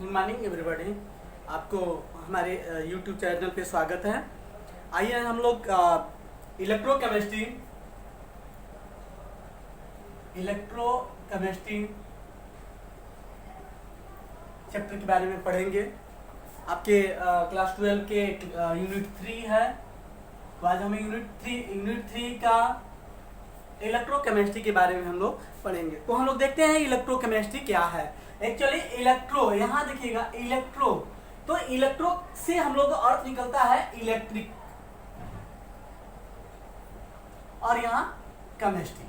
Good morning everybody. आपको हमारे YouTube channel पे स्वागत है। आइए हम लोग इलेक्ट्रोकेमिस्ट्री चैप्टर के बारे में पढ़ेंगे। आपके क्लास 12 के यूनिट 3 है। तो आज हम यूनिट थ्री का इलेक्ट्रोकेमिस्ट्री के बारे में हम लोग पढ़ेंगे। तो हम लोग देखते हैं इलेक्ट्रोकेमिस्ट्री क्या है। एक्चुअली इलेक्ट्रो, यहाँ देखिएगा इलेक्ट्रो, तो इलेक्ट्रो से हम लोग का अर्थ निकलता है इलेक्ट्रिक, और यहाँ केमिस्ट्री।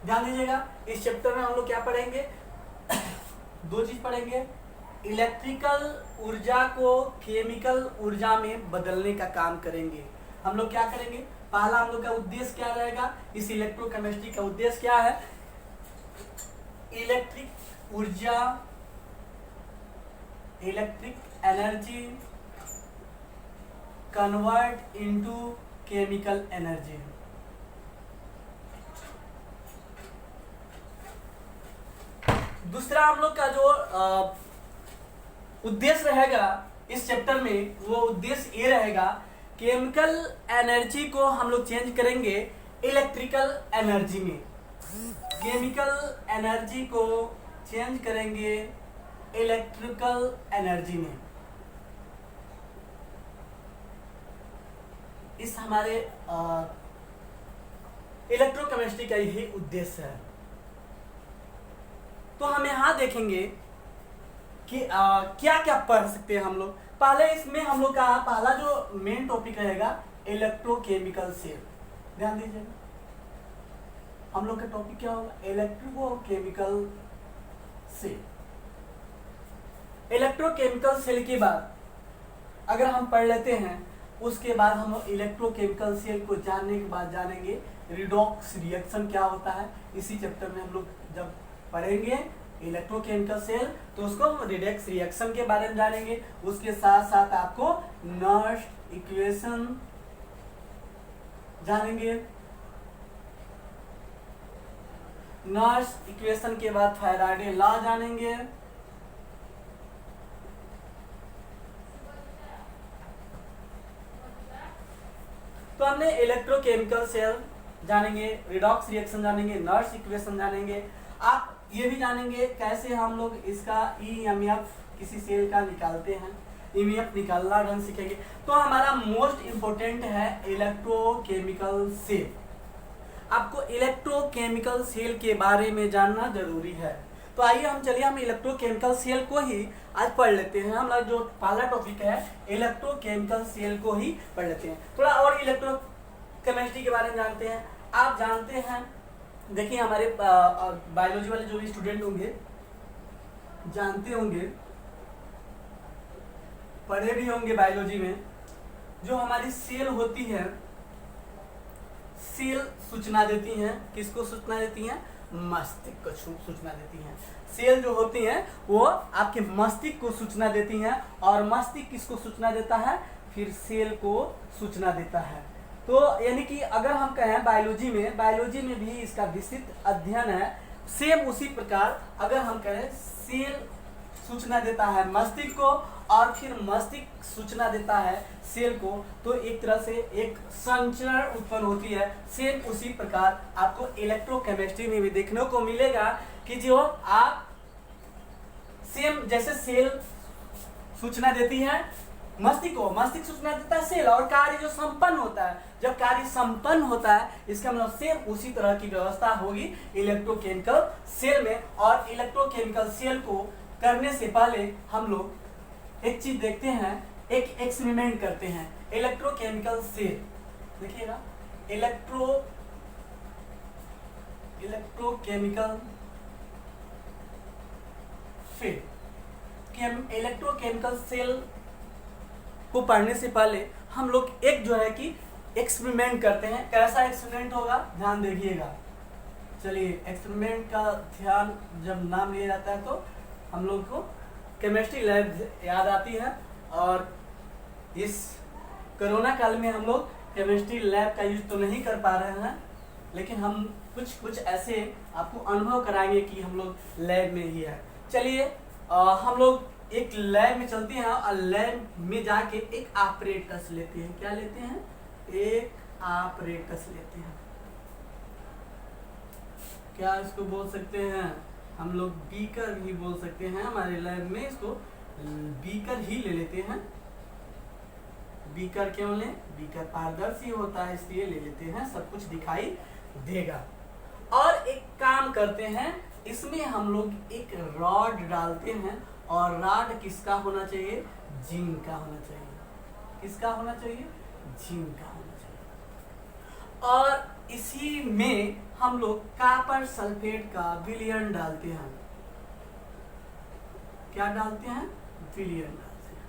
ध्यान दीजिएगा, इस चैप्टर में हम लोग क्या पढ़ेंगे, दो चीज पढ़ेंगे। इलेक्ट्रिकल ऊर्जा को केमिकल ऊर्जा में बदलने का काम करेंगे। हम लोग क्या करेंगे, पहला हम लोग का उद्देश्य क्या रहेगा, इस इलेक्ट्रोकेमिस्ट्री का उद्देश्य क्या है, इलेक्ट्रिक ऊर्जा, electric energy convert into chemical energy. दूसरा हम लोग का जो उद्देश्य रहेगा इस चैप्टर में, वो उद्देश्य ये रहेगा, केमिकल एनर्जी को हम लोग चेंज करेंगे इलेक्ट्रिकल एनर्जी में। केमिकल एनर्जी को चेंज करेंगे इलेक्ट्रिकल एनर्जी में। इस हमारे इलेक्ट्रोकेमिस्ट्री का यही उद्देश्य है। तो हम यहां देखेंगे कि क्या क्या पढ़ सकते हैं हम लोग। पहले इसमें हम लोग का पहला जो मेन टॉपिक रहेगा इलेक्ट्रोकेमिकल सेल। ध्यान दीजिएगा, हम लोग का टॉपिक क्या होगा, इलेक्ट्रोकेमिकल सेल। इलेक्ट्रोकेमिकल सेल के बाद अगर हम पढ़ लेते हैं, उसके बाद हम लोग इलेक्ट्रोकेमिकल सेल को जानने के बाद जानेंगे रिडॉक्स रिएक्शन क्या होता है। इसी चैप्टर में हम लोग जब पढ़ेंगे इलेक्ट्रोकेमिकल सेल, तो उसको रिडॉक्स रिएक्शन के बारे में जानेंगे। उसके साथ साथ आपको नर्स इक्वेशन जानेंगे। नर्स इक्वेशन के बाद फैराडे लॉ जानेंगे। तो हमने इलेक्ट्रोकेमिकल सेल जानेंगे, रिडॉक्स रिएक्शन जानेंगे, नर्स इक्वेशन जानेंगे। आप ये भी जानेंगे कैसे हम लोग इसका ईएमएफ किसी सेल का निकालते हैं, ईएमएफ निकालना ढंग सीखेंगे। तो हमारा मोस्ट इंपोर्टेंट है इलेक्ट्रोकेमिकल सेल। आपको इलेक्ट्रोकेमिकल सेल के बारे में जानना जरूरी है। तो आइए हम इलेक्ट्रोकेमिकल सेल को ही आज पढ़ लेते हैं। हमारा जो पहला टॉपिक है इलेक्ट्रोकेमिकल सेल को ही पढ़ लेते हैं। थोड़ा और इलेक्ट्रोकेमिस्ट्री के बारे में जानते हैं। आप जानते हैं, देखिए हमारे बायोलॉजी वाले जो भी स्टूडेंट होंगे जानते होंगे, पढ़े भी होंगे बायोलॉजी में, जो हमारी सेल होती है, सेल सूचना देती हैं। किसको सूचना देती हैं, मस्तिष्क को सूचना देती हैं। सेल जो होती हैं वो आपके मस्तिष्क को सूचना देती हैं, और मस्तिष्क किसको सूचना देता है, फिर सेल को सूचना देता है। तो यानी कि अगर हम कहें बायोलॉजी में भी इसका विस्तृत अध्ययन है। सेम उसी प्रकार अगर हम कहें सेल सूचना देता है मस्तिष्क को, और फिर मस्तिष्क सूचना देता है सेल को, तो एक तरह से एक संचरण उत्पन्न होती है। सेम उसी प्रकार आपको इलेक्ट्रोकेमिस्ट्री में भी देखने को मिलेगा कि जो आप सेम जैसे सेल सूचना देती है मस्तिष्क को, मस्तिष्क सूचना देता है सेल, और कार्य जो संपन्न होता है, जब कार्य संपन्न होता है, इसका मतलब सेम उसी तरह की व्यवस्था होगी इलेक्ट्रोकेमिकल सेल में। और इलेक्ट्रोकेमिकल सेल को करने से पहले हम लोग एक चीज देखते हैं, एक एक्सपेरिमेंट करते हैं। इलेक्ट्रोकेमिकल सेल देखिएगा, इलेक्ट्रोकेमिकल सेल, इलेक्ट्रोकेमिकल सेल को पढ़ने से पहले हम लोग एक जो है कि एक्सपेरिमेंट करते हैं। कैसा एक्सपेरिमेंट होगा, ध्यान देखिएगा। चलिए, एक्सपेरिमेंट का ध्यान जब नाम लिया जाता है तो हम लोग को केमिस्ट्री लैब याद आती है, और इस कोरोना काल में हम लोग केमिस्ट्री लैब का यूज तो नहीं कर पा रहे हैं, लेकिन हम कुछ ऐसे आपको अनुभव कराएंगे कि हम लोग लैब में ही है। चलिए हम लोग एक लैब में चलते हैं और लैब में जाके एक ऑपरेटस लेते हैं। क्या लेते हैं? एक ऑपरेटस लेते हैं। क्या इसको बोल सकते हैं हम लोग? बीकर भी बोल सकते हैं। हमारे लैब में इसको बीकर ही ले लेते हैं। बीकर क्यों लें? बीकर पारदर्शी होता है इसलिए ले लेते हैं, सब कुछ दिखाई देगा। और एक काम करते हैं, इसमें हम लोग एक रॉड डालते हैं और रॉड किसका होना चाहिए? जिंक का होना चाहिए। किसका होना चाहिए? जिंक का होना चाहिए। और इसी में हम लोग कॉपर सल्फेट का विलयन डालते हैं। क्या डालते हैं? विलयन डालते हैं।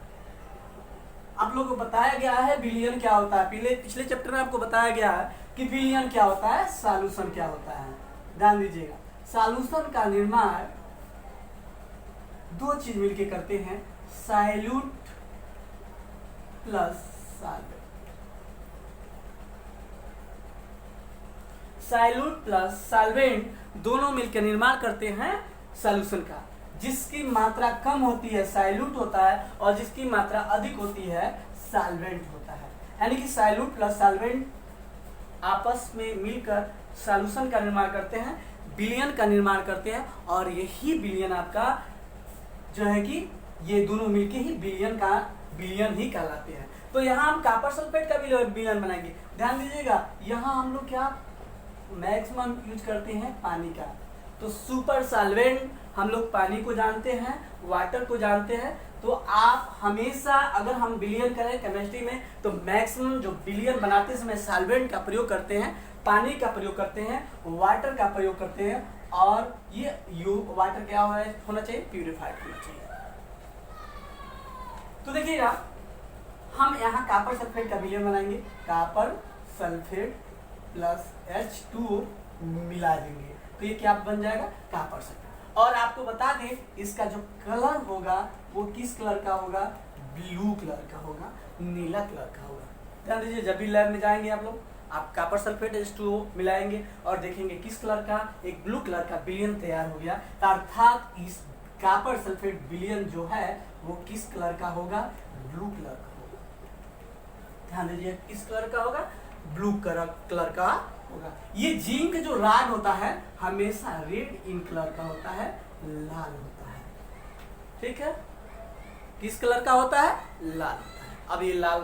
आप लोगों को बताया गया है विलयन क्या होता है। पिछले चैप्टर में आपको बताया गया है कि विलयन क्या होता है, सॉल्यूशन क्या होता है। ध्यान दीजिएगा, सॉल्यूशन का निर्माण दो चीज मिलके करते हैं, solute plus solvent. Solute plus solvent दोनों मिलकर निर्माण करते हैं सॉल्यूशन का। जिसकी मात्रा कम होती है सॉल्यूट होता है और जिसकी मात्रा अधिक होती है सॉल्वेंट होता है। यानी कि सॉल्यूट प्लस सॉल्वेंट आपस में मिलकर सॉल्यूशन का निर्माण करते हैं, विलयन का निर्माण करते हैं। और यही विलयन आपका जो है कि ये दोनों मिलके ही विलयन ही कहलाते हैं। तो यहाँ हम कॉपर सल्फेट का विलयन बनाएंगे। ध्यान दीजिएगा, यहाँ हम लोग क्या मैक्सिमम यूज करते हैं? पानी का। तो सुपर सॉल्वेंट हम लोग पानी को जानते हैं, वाटर को जानते हैं। तो आप हमेशा अगर हम विलयन करें केमिस्ट्री में तो मैक्सिमम जो विलयन बनाते समय सॉल्वेंट का प्रयोग करते हैं, पानी का प्रयोग करते हैं, वाटर का प्रयोग करते हैं। और ये वाटर क्या होना चाहिए? प्यूरिफाइड होना चाहिए। तो देखिएगा, हम यहाँ कॉपर सल्फेट का विलयन बनाएंगे। कॉपर सल्फेट प्लस H2O मिला देंगे तो ये क्या बन जाएगा? Copper sulphate. और आपको बता दें इसका जो कलर होगा वो किस कलर का होगा? ब्लू कलर का होगा, नीला कलर का होगा। ध्यान दीजिए, जब भी लैब में जाएंगे आप लोग, आप कॉपर सल्फेट H2O मिलाएंगे और देखेंगे किस कलर का? एक ब्लू कलर का विलयन तैयार हो गया। अर्थात इस कॉपर सल्फेट विलयन जो है वो किस कलर का होगा? ब्लू कलर का होगा। ध्यान दीजिए, किस कलर का होगा? ब्लू कलर का होगा। ये जिंक जो रॉड होता है हमेशा रेड इन कलर का होता है, लाल होता है। ठीक है, किस कलर का होता है? लाल होता है। अब ये लाल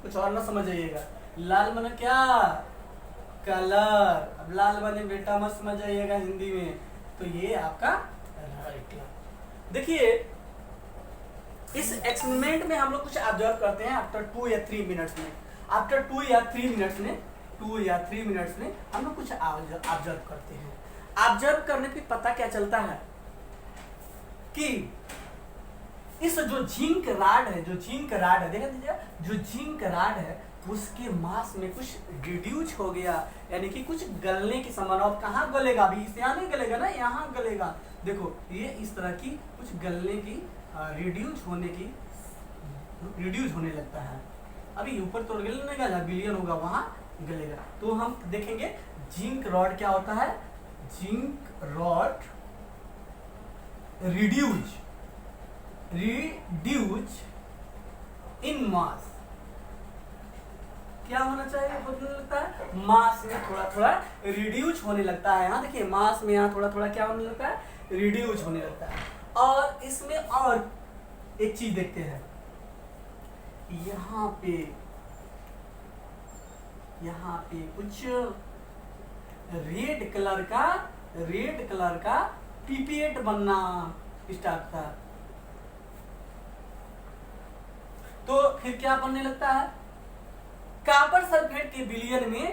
कुछ और ना समझ जाइएगा, लाल माने क्या? कलर। अब लाल माने बेटा मत समझ जाइएगा हिंदी में, तो ये आपका रेड कलर। देखिए, इस एक्सपेरिमेंट में हम लोग कुछ ऑब्जर्व करते हैं आफ्टर 2 या 3 मिनट्स में। आफ्टर 2 या 3 मिनट्स में हम लोग कुछ ऑब्जर्व करते हैं। ऑब्जर्व करने पे पता क्या चलता है कि इस जो जिंक रॉड है, देखा दीजिए, जो जिंक रॉड है उसके मास में कुछ रिड्यूस हो गया, यानी कि कुछ गलने की संभावना। अब कहाँ गलेगा? अभी इस यहाँ नहीं गलेगा ना, यहाँ गलेगा। देखो, ये इस तरह की कुछ गलने की रिड्यूस होने लगता है। अभी ऊपर तो गलेगा, जहाँ विलयन होगा वहां गलेगा। तो हम देखेंगे जिंक रॉड क्या होता है? जिंक रॉड रिड्यूस इन मास। क्या होना चाहिए? होने लगता है मास में थोड़ा थोड़ा रिड्यूस होने लगता है। यहाँ देखिए, मास में यहाँ थोड़ा थोड़ा क्या होने लगता है? रिड्यूस होने लगता है। और इसमें और एक चीज देखते हैं, यहाँ पे कुछ रेड कलर का पिपेट बनना स्टार्ट था। तो फिर क्या बनने लगता है? कॉपर सल्फेट के विलयन में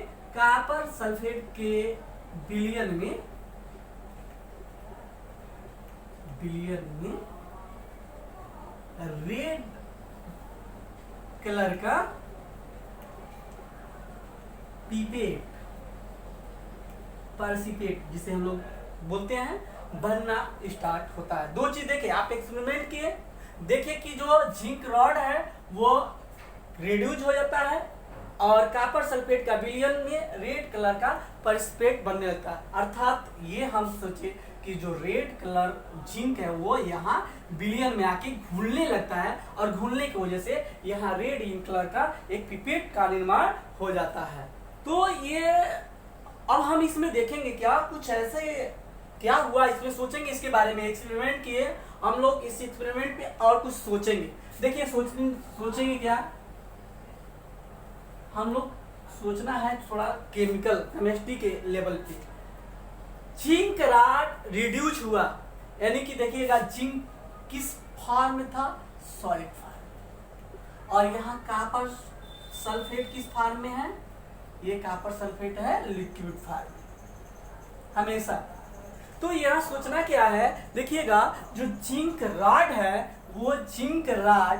रेड कलर का पिपेट, परसिपेट जिसे हम लोग बोलते हैं, बनना स्टार्ट होता है। दो चीज देखिए, आप एक्सपेरिमेंट किए, देखिए कि जो जिंक रॉड है वो रिड्यूस हो जाता है और कॉपर सल्फेट का विलयन में रेड कलर का प्रेसिपिटेट बनने लगता है। अर्थात ये हम सोचे कि जो रेड कलर जिंक है वो यहाँ विलयन में आके घुलने लगता है और घुलने की वजह से यहाँ रेड इंक कलर का एक पिपेट का निर्माण हो जाता है। तो ये अब हम इसमें देखेंगे क्या कुछ ऐसे क्या हुआ, इसमें सोचेंगे इसके बारे में, एक्सपेरिमेंट किए हम लोग, इस एक्सपेरिमेंट पे और कुछ सोचेंगे। देखिए सोचेंगे क्या, हम लोग सोचना है थोड़ा केमिकल केमिस्ट्री के लेवल पे। जिंक रॉड रिड्यूस हुआ, यानी कि देखिएगा जिंक किस फॉर्म में था, सॉलिड फॉर्म, और यहाँ कॉपर सल्फेट किस फॉर्म में है, ये कॉपर सल्फेट है लिक्विड फॉर्म में हमेशा। तो यहाँ सोचना क्या है, देखिएगा जो जिंक रॉड है वो जिंक रॉड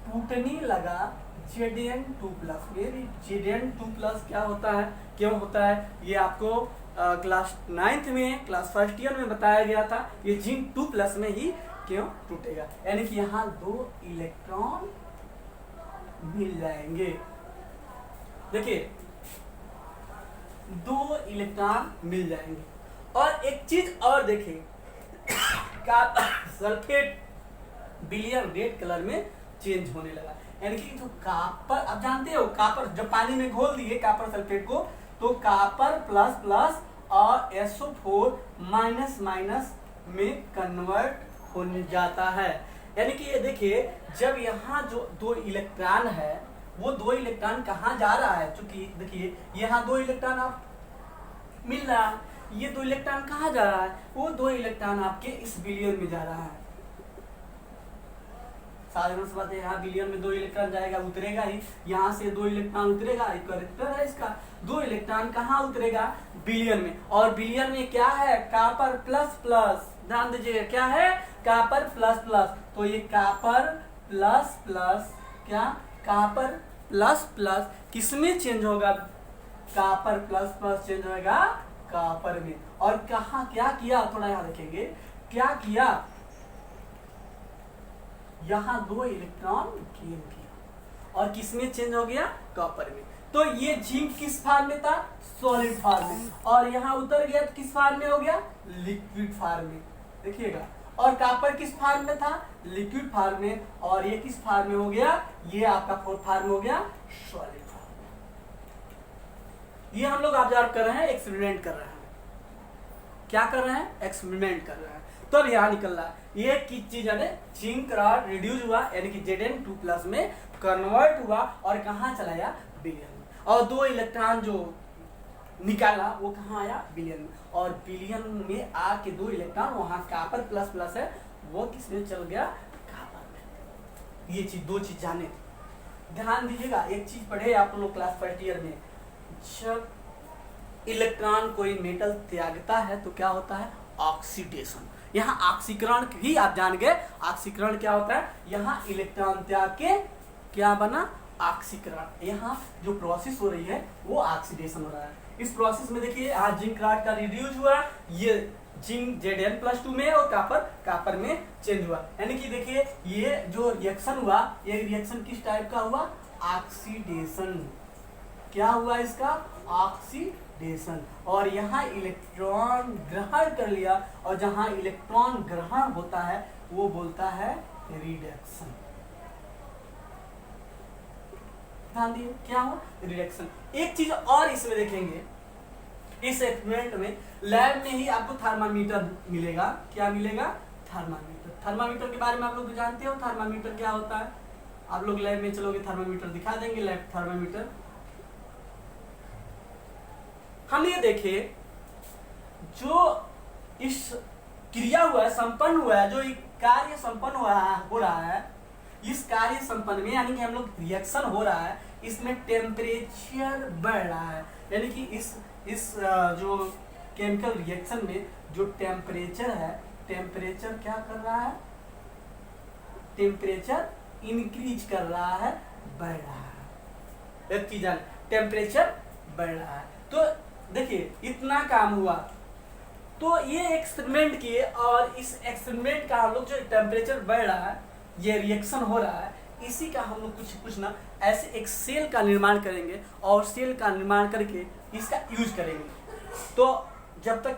टूटने लगा Zn2+। Zn2+ क्या होता है, क्यों होता है, ये आपको क्लास 9th में, क्लास 1st ईयर में बताया गया था। ये जिंक 2+ में ही क्यों टूटेगा, यानी कि यहाँ 2 इलेक्ट्रॉन मिल जाएंगे। देखिए 2 इलेक्ट्रॉन मिल जाएंगे। और एक चीज और देखिए, सल्फेट विलयन रेड कलर में चेंज होने लगा, यानी कि जो कॉपर, आप जानते हो कॉपर जब पानी में घोल दिए कॉपर सल्फेट को, तो कॉपर प्लस प्लस और SO4 माइनस माइनस में कन्वर्ट हो जाता है। यानी कि ये देखिए जब यहाँ जो 2 इलेक्ट्रॉन है वो 2 इलेक्ट्रॉन कहाँ जा रहा है, चूंकि देखिए यहाँ 2 इलेक्ट्रॉन आप मिल रहा है, ये 2 इलेक्ट्रॉन कहाँ जा रहा है, वो 2 इलेक्ट्रॉन आपके इस विलयन में जा रहा है। साधारण सी बात है, यहाँ विलयन में 2 इलेक्ट्रॉन जाएगा, उतरेगा ही, यहाँ से 2 इलेक्ट्रॉन उतरेगा, एक करेक्टर है इसका, 2 इलेक्ट्रॉन कहाँ उतरेगा, विलयन में। और विलयन में क्या है, कॉपर प्लस प्लस, ध्यान दीजिएगा क्या है, कॉपर प्लस प्लस। तो ये कॉपर प्लस प्लस, क्या कॉपर प्लस प्लस किसमें चेंज होगा, कॉपर प्लस प्लस चेंज होगा कॉपर में। और कहा क्या किया, थोड़ा यहाँ देखेंगे क्या किया, यहाँ 2 इलेक्ट्रॉन गेन किया और किसमें चेंज हो गया, कॉपर में। तो ये जिंक किस फॉर्म में था, सॉलिड फॉर्म में, और यहाँ उतर गया तो किस फॉर्म में हो गया, लिक्विड फॉर्म में। देखिएगा, और कॉपर किस फॉर्म में था, लिक्विड फॉर्म में, और ये किस फॉर्म में हो गया, ये आपका फोर्थ फॉर्म हो गया, सॉलिड फॉर्म में। ये हम लोग ऑब्जर्व कर रहे हैं, एक्सपेरिमेंट कर रहे हैं। क्या कर रहे हैं, एक्सपेरिमेंट कर रहे हैं। तो अब यहाँ निकल रहा है ये किस चीज है, जिंक रॉड रिड्यूस हुआ, यानी कि Zn2+ में कन्वर्ट हुआ और कहाँ चला गया, विलयन में। और 2 इलेक्ट्रॉन जो निकाला वो कहाँ आया, विलयन में, और विलयन में आके 2 इलेक्ट्रॉन वहां कॉपर प्लस प्लस है वो किसमें चल गया, कॉपर में। ये चीज 2 चीज जाने, ध्यान दीजिएगा। एक चीज पढ़े आप लोग क्लास 1st ईयर में, जब इलेक्ट्रॉन कोई मेटल त्यागता है तो क्या होता है, ऑक्सीडेशन। यहाँ ऑक्सीकरण ही आप जान गए, ऑक्सीकरण क्या होता है, यहाँ इलेक्ट्रॉन त्याग के क्या बना, ऑक्सीकरण। यहाँ जो प्रोसेस हो रही है वो ऑक्सीडेशन हो रहा है। इस प्रोसेस में देखिए आज जिंक रॉड का रिड्यूस हुआ, ये जिंक Zn+2 में और कॉपर में चेंज हुआ। यानी कि देखिए ये जो रिएक्शन हुआ, ये रिएक्शन किस टाइप का हुआ, ऑक्सीडेशन। क्या हुआ इसका, ऑक्सीडेशन। और यहाँ इलेक्ट्रॉन ग्रहण कर लिया, और जहां इलेक्ट्रॉन ग्रहण होता है वो बोलता है रिडक्शन। ध्यान दिए क्या हुआ, रिडक्शन। एक चीज और इसमें देखेंगे, इस एक्सपेरिमेंट में लैब में ही आपको थर्मामीटर मिलेगा। क्या मिलेगा, थर्मामीटर। थर्मामीटर के बारे में आप लोग जानते हो, थर्मामीटर क्या होता है, आप लोग लैब में चलोगे थर्मामीटर दिखा देंगे, लैब थर्मामीटर। हम ये देखे जो इस क्रिया हुआ है, संपन्न हुआ है, जो कार्य संपन्न हो रहा है, इस कार्य संपन्न में यानी कि हम लोग रिएक्शन हो रहा है, इसमें टेम्परेचर बढ़ रहा है। यानी कि इस जो केमिकल रिएक्शन में जो टेम्परेचर है, टेम्परेचर क्या कर रहा है, टेम्परेचर इंक्रीज कर रहा है, बढ़ रहा है। एक चीज टेम्परेचर बढ़ रहा है। तो देखिए इतना काम हुआ, तो ये एक्सपेरिमेंट किए, और इस एक्सपेरिमेंट का हम लोग जो टेम्परेचर बढ़ रहा है, ये रिएक्शन हो रहा है, इसी का हम लोग कुछ ना ऐसे एक सेल का निर्माण करेंगे और सेल का निर्माण करके इसका यूज करेंगे। तो जब तक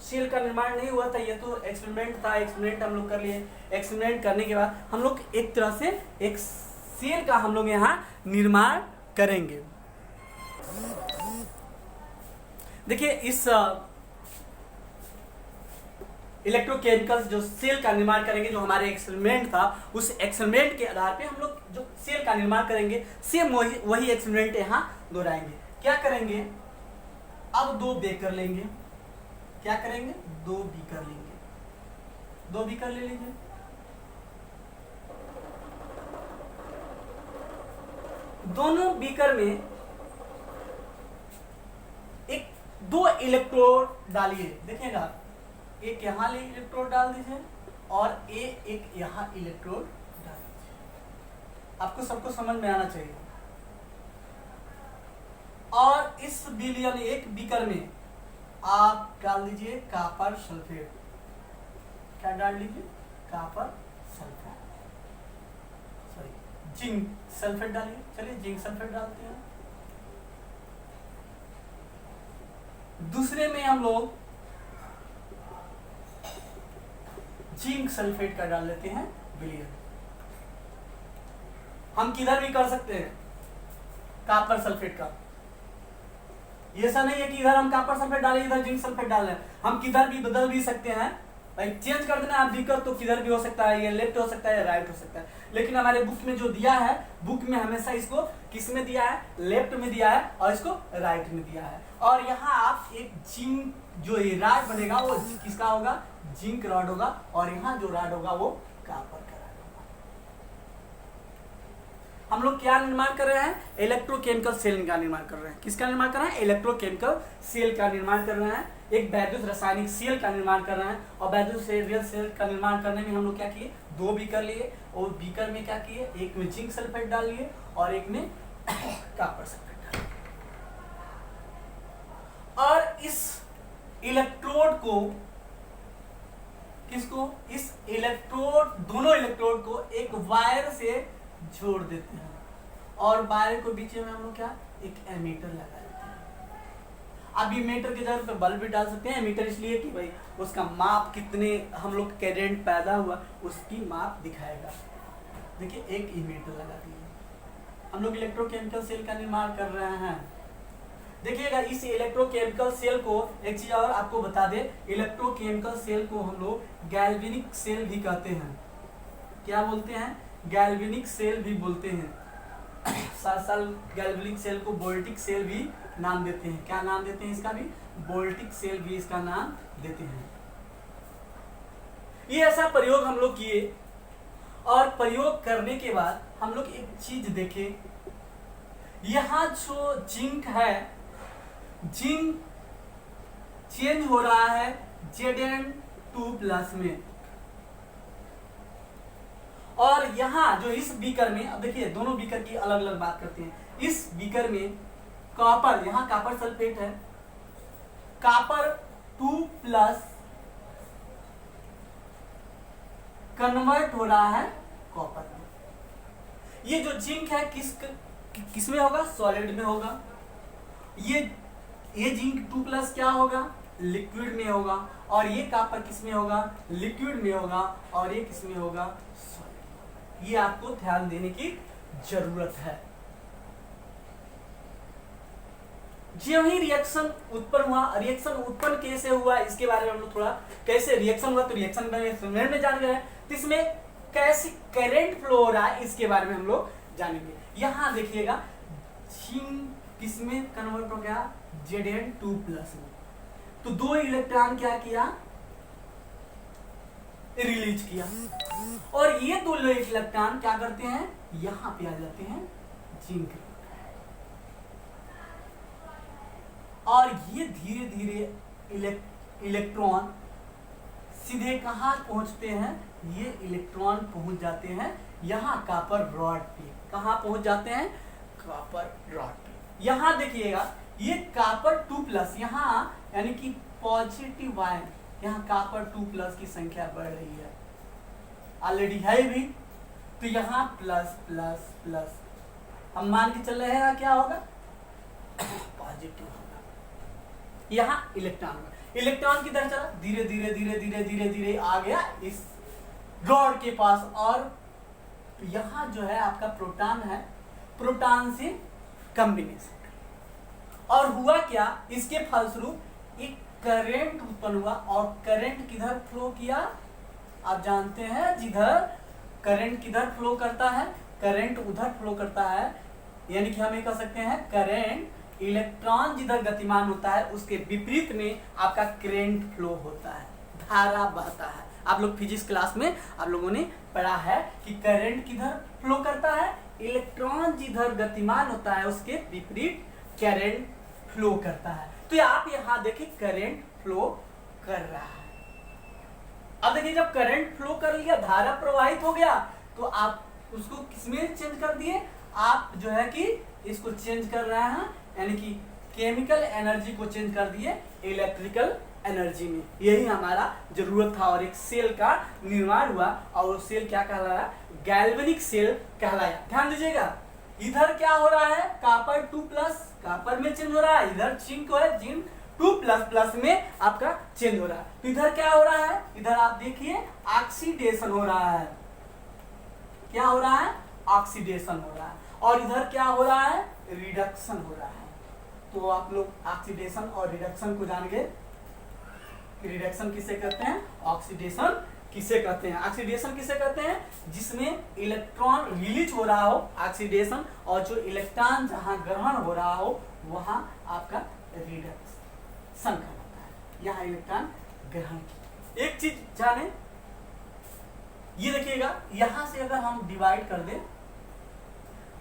सेल का निर्माण नहीं हुआ था, ये तो एक्सपेरिमेंट था, एक्सपेरिमेंट हम लोग कर लिए। एक्सपेरिमेंट करने के बाद हम लोग एक तरह से एक सेल का हम लोग यहाँ निर्माण करेंगे। देखिए इस इलेक्ट्रोकेमिकल्स जो सेल का निर्माण करेंगे, जो हमारे एक्सपेरिमेंट था, उस एक्सपेरिमेंट के आधार पे हम लोग जो सेल का निर्माण करेंगे, सेम वही एक्सपेरिमेंट यहाँ दोहराएंगे। क्या करेंगे, अब 2 बेकर लेंगे। क्या करेंगे, 2 बीकर लेंगे, 2 बीकर ले लीजिए। दोनों बीकर में एक 2 इलेक्ट्रोड डालिए। देखिएगा, एक यहाँ इलेक्ट्रोड डाल दीजिए और एक यहाँ इलेक्ट्रोड डाल दीजिए। आपको सबको समझ में आना चाहिए। और इस बिलियन एक बीकर में आप डाल दीजिए कॉपर सल्फेट। क्या डाल लीजिए, copper sulphate, sorry zinc sulphate डालिए। चलिए जिंक सल्फेट डालते हैं। दूसरे में हम लोग जिंक सल्फेट का डाल लेते हैं बिलियन। हम किधर भी कर सकते हैं कॉपर सल्फेट का, ऐसा नहीं है कि इधर हम कॉपर सल्फेट डालें इधर जिंक सल्फेट डाल रहे हैं। हम किधर भी बदल भी सकते हैं भाई, चेंज कर देना आप बीकर, तो किधर भी हो सकता है, ये लेफ्ट हो सकता है या राइट हो सकता है। लेकिन हमारे बुक में जो दिया है, बुक में हमेशा इसको किस में दिया है, लेफ्ट में दिया है और इसको राइट में दिया है। और यहाँ आप एक जिंक जो ये रॉड बनेगा वो किसका होगा, जिंक रॉड होगा, और यहाँ जो रॉड होगा वो कॉपर का रॉड होगा। हम लोग क्या निर्माण कर रहे हैं, इलेक्ट्रोकेमिकल सेल का निर्माण कर रहे हैं। किसका निर्माण कर रहे हैं, इलेक्ट्रोकेमिकल सेल का निर्माण कर रहे हैं। एक वैद्युत रासायनिक सेल का निर्माण कर रहे हैं। और वैद्युत सेल का निर्माण करने में हम लोग क्या किए, 2 बीकर लिए और बीकर में क्या किए, एक में जिंक सल्फेट डाल लिए और एक में कॉपर सल्फेट डाल लिए। और इस इलेक्ट्रोड को किसको, इस इलेक्ट्रोड, दोनों इलेक्ट्रोड को एक वायर से जोड़ देते हैं और वायर को बीच में हम लोग क्या, एक एमीटर लगा देते हैं। अब एमीटर की जगह पे बल्ब भी डाल सकते हैं। एमीटर इसलिए कि भाई उसका माप कितने हम लोग करंट पैदा हुआ उसकी माप दिखाएगा। देखिए एक एमीटर लगा दिया। हम लोग इलेक्ट्रोकेमिकल सेल का निर्माण कर रहे हैं। देखिएगा इस इलेक्ट्रोकेमिकल सेल को एक चीज और आपको बता दे, इलेक्ट्रोकेमिकल सेल को हम लोग गैल्वेनिक सेल भी कहते हैं। क्या बोलते हैं, गैल्वेनिक सेल भी बोलते हैं। साथ गैल्वेनिक सेल को वोल्टिक सेल भी नाम देते हैं। क्या नाम देते हैं इसका भी, वोल्टिक सेल भी इसका नाम देते हैं। ये ऐसा प्रयोग हम लोग किए और प्रयोग करने के बाद हम लोग एक चीज देखे, यहाँ जो जिंक है, जिंक चेंज हो रहा है Zn2+ में। और यहाँ जो इस बीकर में, अब देखिए दोनों बीकर की अलग अलग बात करते हैं। इस बीकर में कॉपर, यहाँ कॉपर सल्फेट है, कॉपर 2+ कन्वर्ट हो रहा है कॉपर में। ये जो जिंक है किस में होगा, सॉलिड में होगा। ये जिंक 2+ क्या होगा, लिक्विड में होगा। और ये कॉपर किस में होगा, लिक्विड में होगा। और ये किस में होगा, सॉलिड। ये आपको ध्यान देने की जरूरत है। जो ही रिएक्शन उत्पन्न हुआ, रिएक्शन उत्पन्न कैसे हुआ इसके बारे में हम लोग थोड़ा, कैसे रिएक्शन हुआ तो रिएक्शन में जान गए। तो इसमें कैसे करंट फ्लो हो रहा है इसके बारे में हम लोग जानेंगे। यहाँ देखिएगा जिंक किसमें कन्वर्ट हो गया, Zn2+ में। तो 2 इलेक्ट्रॉन क्या किया, रिलीज किया। और ये 2 इलेक्ट्रॉन क्या करते हैं, यहाँ पे आ जाते हैं जिंक। और ये धीरे धीरे इलेक्ट्रॉन सीधे कहाँ पहुंचते हैं, ये इलेक्ट्रॉन पहुंच जाते हैं यहाँ कॉपर रॉड पे। कहाँ पहुंच जाते हैं, कॉपर रॉड पे। यहाँ देखिएगा ये कॉपर 2+, यहाँ यानी कि पॉजिटिव आयन, यहाँ कॉपर 2+ की संख्या बढ़ रही है, ऑलरेडी है भी। तो यहाँ प्लस प्लस प्लस, हम मान के चल रहे हैं क्या होगा, पॉजिटिव होगा। यहाँ इलेक्ट्रॉन किधर चला, धीरे धीरे धीरे धीरे धीरे धीरे आ गया इस रॉड के पास, और यहाँ जो है आपका प्रोटॉन है, प्रोटॉन से कॉम्बिनेशन, और हुआ क्या, इसके फलस्वरूप एक करंट उत्पन्न हुआ, और करंट किधर फ्लो किया, आप जानते हैं जिधर करंट किधर फ्लो करता है, करंट उधर फ्लो करता है, यानी कि हम ये कह सकते हैं करंट, इलेक्ट्रॉन जिधर गतिमान होता है उसके विपरीत में आपका करंट फ्लो होता है, धारा बहता है। आप लोग फिजिक्स क्लास में आप लोगों ने पढ़ा है कि करंट किधर फ्लो करता है, इलेक्ट्रॉन जिधर गतिमान होता है उसके विपरीत करंट फ्लो करता है। तो आप यहाँ देखिए करंट फ्लो कर रहा है। अब देखिए जब करंट फ्लो कर लिया, धारा प्रवाहित हो गया, तो आप उसको किसमें चेंज कर दिए, आप जो है कि इसको चेंज कर रहे हैं, यानी कि केमिकल एनर्जी को चेंज कर दिए इलेक्ट्रिकल एनर्जी में। यही हमारा जरूरत था, और एक सेल का निर्माण हुआ, और वो सेल क्या कहलाया, गैल्वेनिक सेल कहलाया। ध्यान दीजिएगा, इधर क्या हो रहा है, कॉपर 2+ कॉपर में चेंज हो रहा है, इधर जिंक है, जिंक 2++ में आपका चेंज हो रहा है। तो इधर क्या हो रहा है, इधर आप देखिए ऑक्सीडेशन हो रहा है, क्या हो रहा है, ऑक्सीडेशन हो रहा है, और इधर क्या हो रहा है, रिडक्शन हो रहा है। तो आप लोग ऑक्सीडेशन और रिडक्शन को जान गए, रिडक्शन किसे कहते हैं, ऑक्सीडेशन किसे कहते हैं। ऑक्सीडेशन किसे कहते हैं, जिसमें इलेक्ट्रॉन रिलीज हो रहा हो, ऑक्सीडेशन, और जो इलेक्ट्रॉन जहां ग्रहण हो रहा हो वहां आपका रिडक्शन कहलाता है। यहाँ इलेक्ट्रॉन ग्रहण की एक चीज जाने, ये देखिएगा यहां से अगर हम डिवाइड कर दें,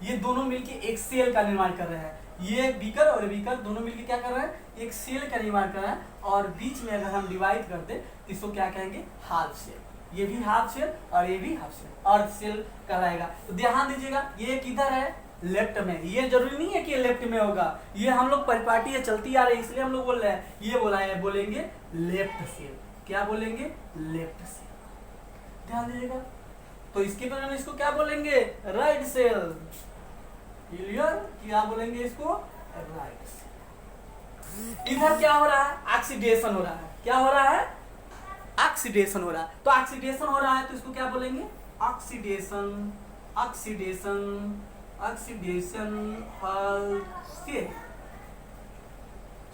ये दोनों मिलके एक सेल का निर्माण कर रहे हैं, ये बीकर और बीकर दोनों मिलके क्या कर रहे हैं, एक सेल का निर्माण कर रहे हैं, और बीच में अगर हम डिवाइड कर दें तो इसको क्या कहेंगे, हाफ सेल। ये भी हाफ सेल और ये भी हाफ सेल, अर्ध सेल कहलाएगा। तो ध्यान दीजिएगा, ये किधर है, लेफ्ट में। ये जरूरी नहीं है कि लेफ्ट में होगा, ये हम लोग परिपाटी है चलती आ रही है इसलिए हम लोग बोल रहे हैं, ये बोला है, बोलेंगे लेफ्ट सेल। क्या बोलेंगे, लेफ्ट सेल। ध्यान दीजिएगा, तो इसके बदले में इसको क्या बोलेंगे, राइट सेल। क्लियर, क्या बोलेंगे इसको, राइट सेल। इधर क्या हो रहा है, ऑक्सीडेशन हो रहा है, क्या हो रहा है, ऑक्सीडेशन हो रहा है। तो ऑक्सीडेशन हो रहा है तो इसको क्या बोलेंगे, oxidation, oxidation, oxidation half cell.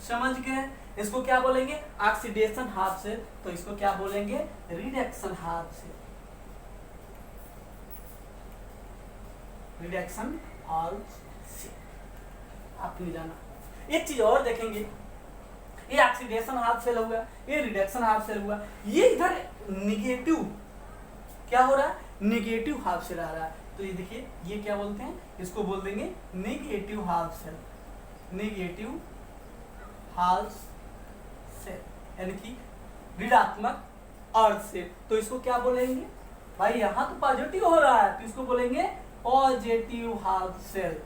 समझ गए, इसको क्या बोलेंगे, ऑक्सीडेशन हाफ सेल। तो इसको क्या बोलेंगे, reduction half cell, reduction half cell. आपने जाना। एक चीज और देखेंगे, ये ऑक्सीडेशन हाफ सेल हुआ, ये रिडक्शन हाफ सेल हुआ, ये इधर निगेटिव क्या हो रहा है, निगेटिव हाफ सेल आ रहा है। तो ये देखिए, ये क्या बोलते हैं, इसको बोल देंगे negative half cell, negative half cell, यानी कि ऋणात्मक अर्ध सेल। तो इसको क्या बोलेंगे, भाई यहाँ तो पॉजिटिव हो रहा है तो इसको बोलेंगे पॉजिटिव हाफ सेल।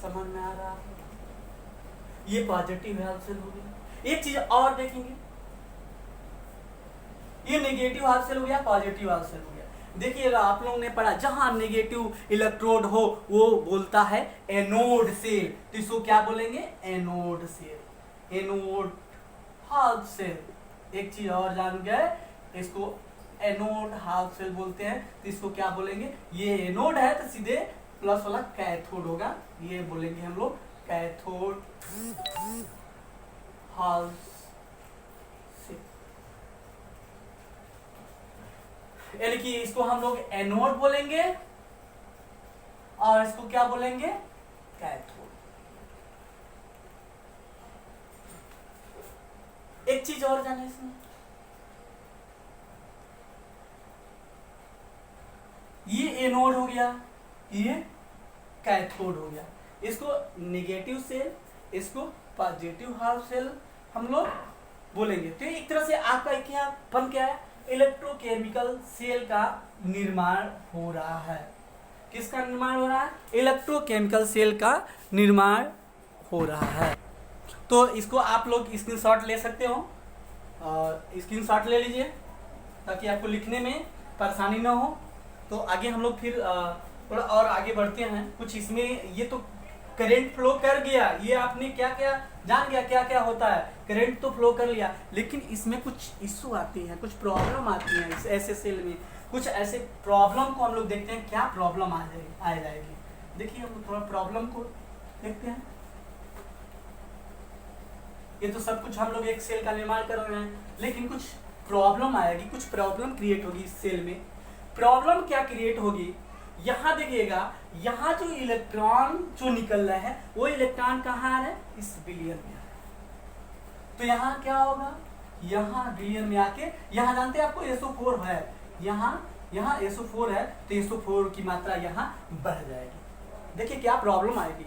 समझ में आ रहा है, ये पॉजिटिव हाफ सेल हो गया। एक चीज और देखेंगे, ये नेगेटिव हाफ सेल हो गया, पॉजिटिव हाफ सेल हो गया। देखिएगा आप लोगों ने पढ़ा, जहां नेगेटिव इलेक्ट्रोड हो वो बोलता है एनोड सेल। तो इसको क्या बोलेंगे, anode cell, anode half cell. एक चीज और जान गए, इसको एनोड हाफ सेल बोलते हैं। तो इसको क्या बोलेंगे, ये एनोड है तो सीधे प्लस वाला कैथोड होगा, ये बोलेंगे हम लोग कैथोड हाफ सेल। यानी कि इसको हम लोग एनोड बोलेंगे और इसको क्या बोलेंगे, कैथोड। एक चीज और जाने इसमें, ये एनोड हो गया, ये कैथोड हो गया। इसको नेगेटिव सेल, इसको पॉजिटिव हाफ सेल हम लोग बोलेंगे। तो एक तरह से आपका क्या बन क्या है, इलेक्ट्रोकेमिकल सेल का निर्माण हो रहा है। किसका निर्माण हो रहा है, इलेक्ट्रोकेमिकल सेल का निर्माण हो रहा है। तो इसको आप लोग स्क्रीनशॉट ले सकते हो, और स्क्रीनशॉट ले लीजिए ताकि आपको लिखने में परेशानी ना हो। तो आगे हम लोग फिर थोड़ा और आगे बढ़ते हैं। कुछ इसमें ये तो करंट फ्लो कर गया, ये आपने क्या क्या जान गया क्या क्या होता है, करंट तो फ्लो कर लिया, लेकिन इसमें कुछ इशू आती हैं, कुछ प्रॉब्लम आती हैं इस ऐसे सेल में। कुछ ऐसे प्रॉब्लम को हम लोग देखते हैं, क्या प्रॉब्लम आ जाएगी। देखिए हम थोड़ा प्रॉब्लम को देखते हैं। ये तो सब कुछ हम लोग एक सेल का निर्माण कर रहे हैं, लेकिन कुछ प्रॉब्लम आएगी, कुछ प्रॉब्लम क्रिएट होगी इस सेल में। प्रॉब्लम क्या क्रिएट होगी, यहाँ देखिएगा, यहाँ जो इलेक्ट्रॉन जो निकल रहा है वो इलेक्ट्रॉन कहाँ आ रहा है, इस बिलियन में। तो यहाँ क्या होगा, यहाँ बिलियन में आके, यहाँ जानते हैं आपको SO4 है, यहाँ SO4 है, तो SO4 की मात्रा यहाँ बढ़ जाएगी। देखिए क्या प्रॉब्लम आएगी,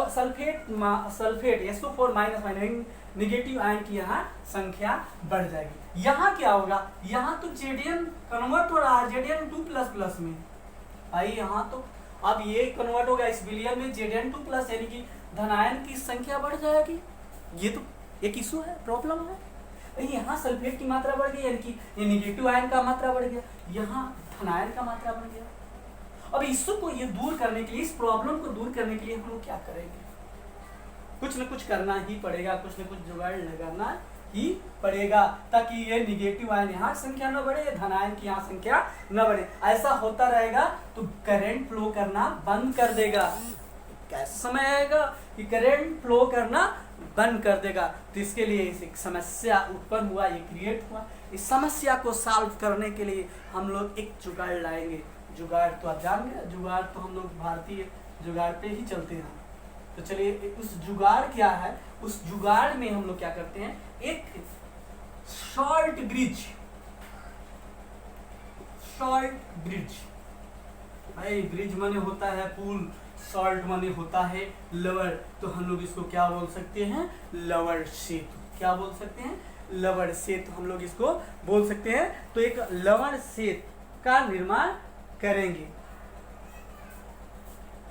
sulphate SO4 minus negative ion की यहाँ संख्या बढ़ जाएगी। यहाँ क्या होगा, यहाँ तो Zn कन्वर्ट हो रहा है Zn2++ में भाई, यहाँ तो अब ये कन्वर्ट होगा इस बिलियन में Zn2+, यानी कि धनायन की संख्या बढ़ जाएगी। ये तो एक इशू है, प्रॉब्लम है। यहाँ सल्फेट की मात्रा बढ़ गई, यानी कि ये निगेटिव आयन का मात्रा बढ़ गया, यहाँ धनायन का मात्रा बढ़ गया। अब इशू को ये दूर करने के लिए, इस प्रॉब्लम को दूर करने के लिए हम लोग क्या करेंगे, कुछ न कुछ करना ही पड़ेगा, कुछ न कुछ जुगाड़ लगाना ही पड़ेगा, ताकि ये निगेटिव आयन यहाँ संख्या न बढ़े, धनायन की यहाँ संख्या न बढ़े। ऐसा होता रहेगा तो करंट फ्लो करना बंद कर देगा। कैसा समय आएगा कि करंट फ्लो करना बंद कर देगा, तो इसके लिए एक समस्या उत्पन्न हुआ, ये क्रिएट हुआ। इस समस्या को सॉल्व करने के लिए हम लोग एक जुगाड़ लाएंगे। जुगाड़ तो आप जान गए, जुगाड़ तो हम लोग भारतीय जुगाड़ पे ही चलते हैं। तो चलिए उस जुगाड़ क्या है, उस जुगाड़ में हम लोग क्या करते हैं, एक शॉर्ट ब्रिज भाई, ब्रिज माने होता है पुल, शॉर्ट माने होता है लवर, तो हम लोग इसको क्या बोल सकते हैं, लवर सेतु। क्या बोल सकते हैं, लवर सेतु हम लोग इसको बोल सकते हैं। तो एक लवर सेतु का निर्माण करेंगे।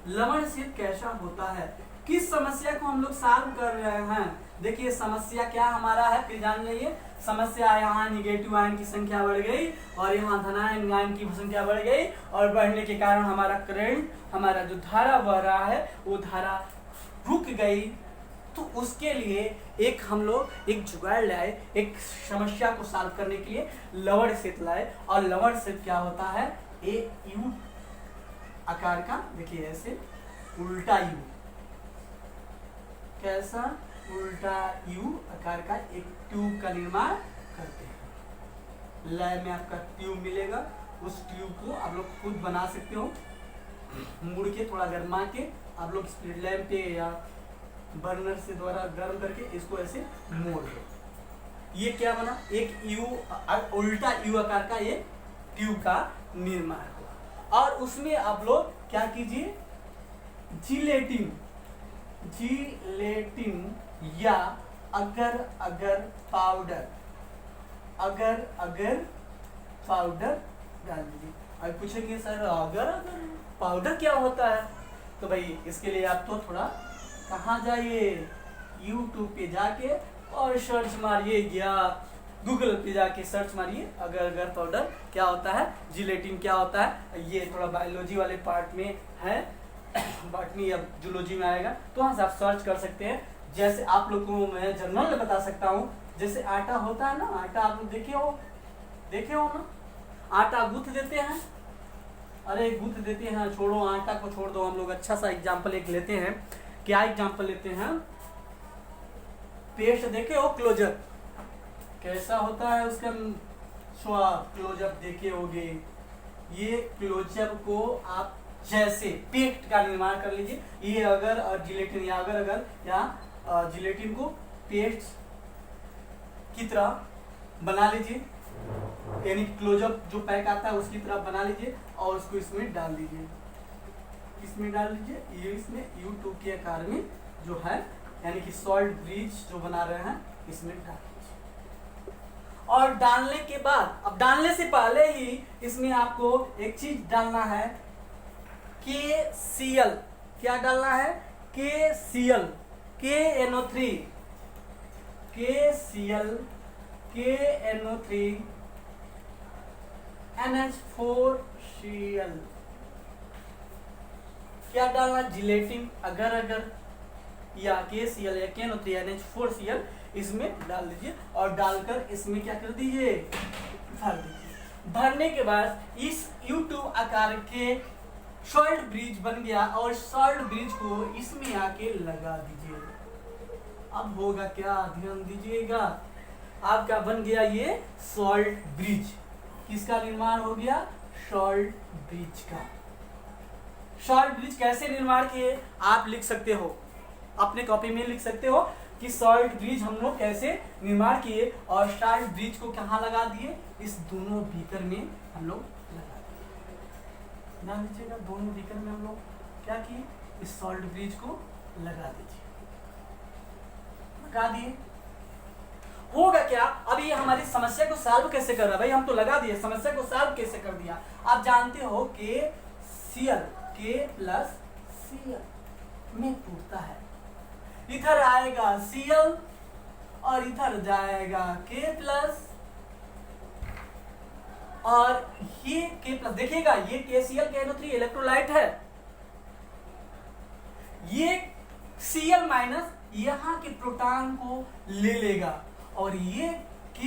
लवण सेतु कैसा होता है, किस समस्या को हम लोग सॉल्व कर रहे हैं। देखिए समस्या क्या हमारा है, फिर जान लीजिए। समस्या यहाँ निगेटिव आयन की संख्या बढ़ गई और यहाँ धनायन आयन की संख्या बढ़ गई, और बढ़ने के कारण हमारा करंट, हमारा जो धारा बह रहा है वो धारा रुक गई। तो उसके लिए एक हम लोग एक जुगाड़ लाए, एक समस्या को सॉल्व करने के लिए लवण सेतु लाए। और लवण सेतु क्या होता है, एक यू आकार का, देखिए ऐसे उल्टा यू, कैसा उल्टा यू आकार का एक ट्यूब का निर्माण करते हैं। लैब में आपका ट्यूब मिलेगा, उस ट्यूब को आप लोग खुद बना सकते हो, मुड़ के थोड़ा गरमा के आप लोग स्प्लिट लैम्प पे या बर्नर से द्वारा गर्म करके इसको ऐसे मोड़ दो। ये क्या बना, एक यू उल्टा यू आकार का ये ट्यूब का निर्माण हुआ। और उसमें आप लोग क्या कीजिए, जिलेटिन या अगर पाउडर डाल दीजिए। अब पूछेंगे सर अगर पाउडर क्या होता है, तो भाई इसके लिए आप तो थोड़ा कहाँ जाइए, यूट्यूब पे जाके और सर्च मारिए या गूगल पे जाके सर्च मारिए अगर पाउडर क्या होता है, जिलेटिन क्या होता है। ये थोड़ा बायोलॉजी वाले पार्ट में है, बॉटनी या जूलॉजी में आएगा, तो वहाँ से आप सर्च कर सकते हैं। जैसे आप लोग को मैं जनरल में बता सकता हूँ, जैसे आटा होता है ना, आटा आप लोग देखे हो ना, आटा गूंथ देते हैं, अरे गूंथ देते हैं, छोड़ो आटा को छोड़ दो, हम लोग अच्छा सा एग्जाम्पल एक लेते हैं। क्या एग्जाम्पल लेते हैं, पेस्ट देखे हो, क्लोजअप कैसा होता है उसका स्वाद, क्लोजअप देखे होगे। ये क्लोजअप को आप जैसे पेस्ट का निर्माण कर लीजिए, ये अगर और जिलेटिन या अगर या जिलेटिन को पेस्ट की तरह बना लीजिए, यानी क्लोजअप जो पैक आता है उसकी तरह बना लीजिए और उसको इसमें डाल दीजिए, ये इसमें U2 के आकार में जो है, यानी कि सॉल्ट ब्रिज जो बना रहे हैं इसमें डाल दीजिए। और डालने के बाद, अब डालने से पहले ही इसमें आपको एक चीज डालना है, KCl। क्या डालना है, KCl, KNO3, KCl, KNO3 NH4Cl। क्या डालना, जिलेटिन अगर अगर या KCl या KNO3 NH4Cl इसमें डाल दीजिए और डालकर इसमें क्या कर दीजिए, भर दीजिए। भरने के बाद इस U2 आकार के सॉल्ट ब्रिज बन गया और सॉल्ट ब्रिज को इसमें आके लगा दीजिए। अब होगा क्या, ध्यान दीजिएगा, आपका बन गया ये सॉल्ट ब्रिज। किसका निर्माण हो गया, सॉल्ट ब्रिज का। सॉल्ट ब्रिज कैसे निर्माण किए आप लिख सकते हो, अपने कॉपी में लिख सकते हो कि सॉल्ट ब्रिज हम लोग कैसे निर्माण किए और सॉल्ट ब्रिज को कहाँ लगा दिए, इस दोनों बीकर में हम लोग लगा दिए। ध्यान दीजिएगा, दोनों बीकर में हम लोग क्या किए, इस सॉल्ट ब्रिज को लगा दीजिए, लगा दिए। होगा क्या, अभी हमारी समस्या को सॉल्व कैसे कर रहा है, भाई हम तो लगा दिए, समस्या को सॉल्व कैसे कर दिया। आप जानते हो कि Cl K+Cl में टूटता है, इधर आएगा Cl और इधर जाएगा K+, और ये K+, देखिएगा ये KCl KNO3 इलेक्ट्रोलाइट है, ये Cl- यहाँ के प्रोटॉन को ले लेगा और ये K+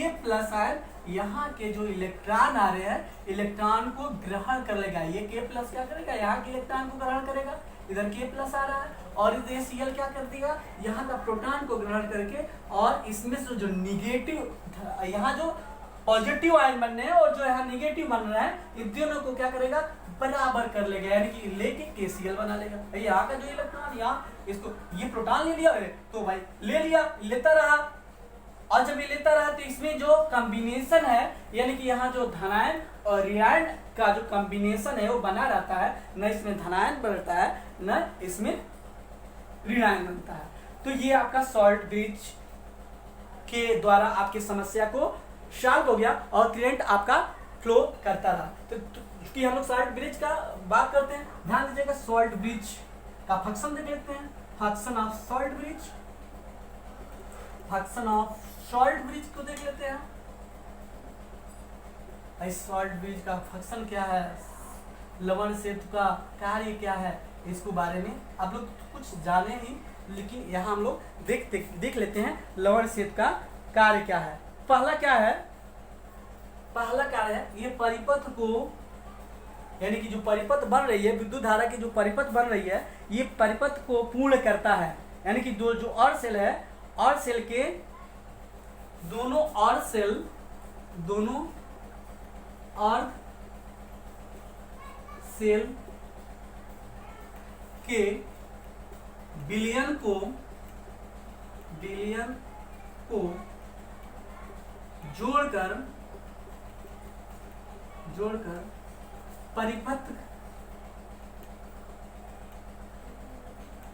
आयन यहाँ के जो इलेक्ट्रॉन आ रहे हैं इलेक्ट्रॉन को ग्रहण कर लेगा। ये K+ क्या करेगा, यहाँ के इलेक्ट्रॉन को ग्रहण करेगा, इधर K+ आ रहा है और इधर Cl क्या कर देगा, यहाँ का प्रोटॉन को ग्रहण करके, और इसमें से जो निगेटिव, यहाँ जो पॉजिटिव आयन बनने हैं और जो यहाँ निगेटिव बन रहा है, इन दोनों को क्या करेगा, बराबर कर लेगा, यानी कि लेके KCl बना लेगा। यहाँ का जो इलेक्ट्रॉन यहाँ इसको ये प्रोटॉन ले लिया है तो भाई ले लिया, लेता रहा, और जब ये लेता रहा तो इसमें जो कॉम्बिनेशन है, यानी कि यहाँ जो धनायन और ऋणायन का जो कॉम्बिनेशन है वो बना रहता है, न इसमें धनायन बनता है न इसमें ऋणायन बनता है। तो ये आपका सॉल्ट ब्रिज के द्वारा आपकी समस्या को सॉल्व हो गया और करंट आपका फ्लो करता रहा। तो कि हम लोग सॉल्ट ब्रिज का बात करते हैं, ध्यान दीजिएगा, सॉल्ट ब्रिज का फंक्शन देख लेते हैं। Function of salt bridge, function of salt bridge को देख लेते हैं। इस सॉल्ट ब्रिज का फंक्शन क्या है, लवण सेतु का कार्य क्या है, इसको बारे में आप लोग कुछ जाने ही, लेकिन यहाँ हम लोग देख लेते हैं लवण सेतु का कार्य क्या है। पहला क्या है, पहला कार्य है ये परिपथ को, यानी कि जो परिपथ बन रही है, विद्युत धारा की जो परिपथ बन रही है, ये परिपथ को पूर्ण करता है। यानी कि जो और सेल है, और सेल के दोनों और सेल, दोनों और सेल के विलयन को जोड़कर परिपथ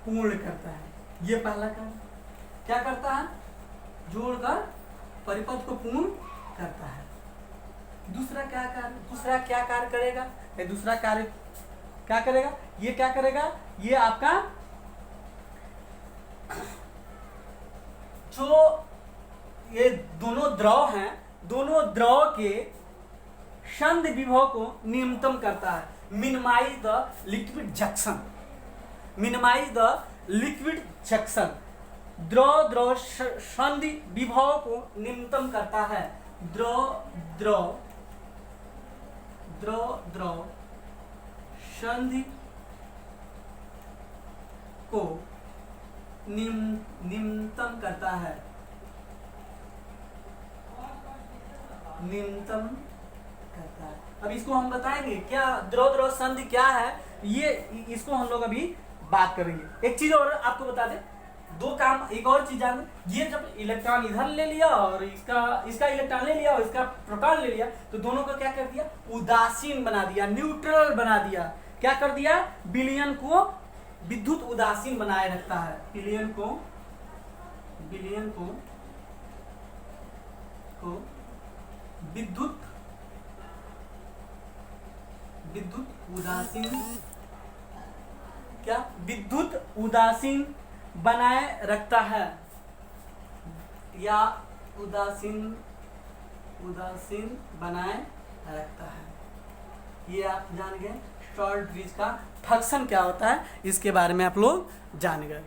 पूर्ण करता है। ये पहला कार्य क्या करता है, जोड़कर परिपथ को पूर्ण करता है। दूसरा क्या कार्य करेगा, दूसरा कार्य क्या करेगा, ये क्या करेगा, ये आपका जो ये दोनों द्रव हैं, दोनों द्रव के संधि विभव को न्यूनतम करता है। Minimise the liquid junction, minimise the liquid junction, द्रव संधि विभव को न्यूनतम करता है। द्रव संधि को न्यूनतम करता है, न्यूनतम करता है। अब इसको हम बताएंगे क्या द्रव संधि क्या है, ये इसको हम लोग अभी बात करेंगे। एक चीज और आपको बता दें, दो काम, एक और चीज जान, ये जब इलेक्ट्रॉन इधर ले लिया और इसका इलेक्ट्रॉन ले लिया और इसका प्रोटॉन ले लिया, तो दोनों को क्या कर दिया, उदासीन बना दिया, न्यूट्रल बना दिया। क्या कर दिया, विलयन को विद्युत उदासीन बनाए रखता है। विलयन को विद्युत उदासीन, क्या विद्युत उदासीन बनाए रखता है, या उदासीन बनाए रखता है। ये आप जान गए। शॉर्ट ब्रिज का फंक्शन क्या होता है इसके बारे में आप लोग जान गए।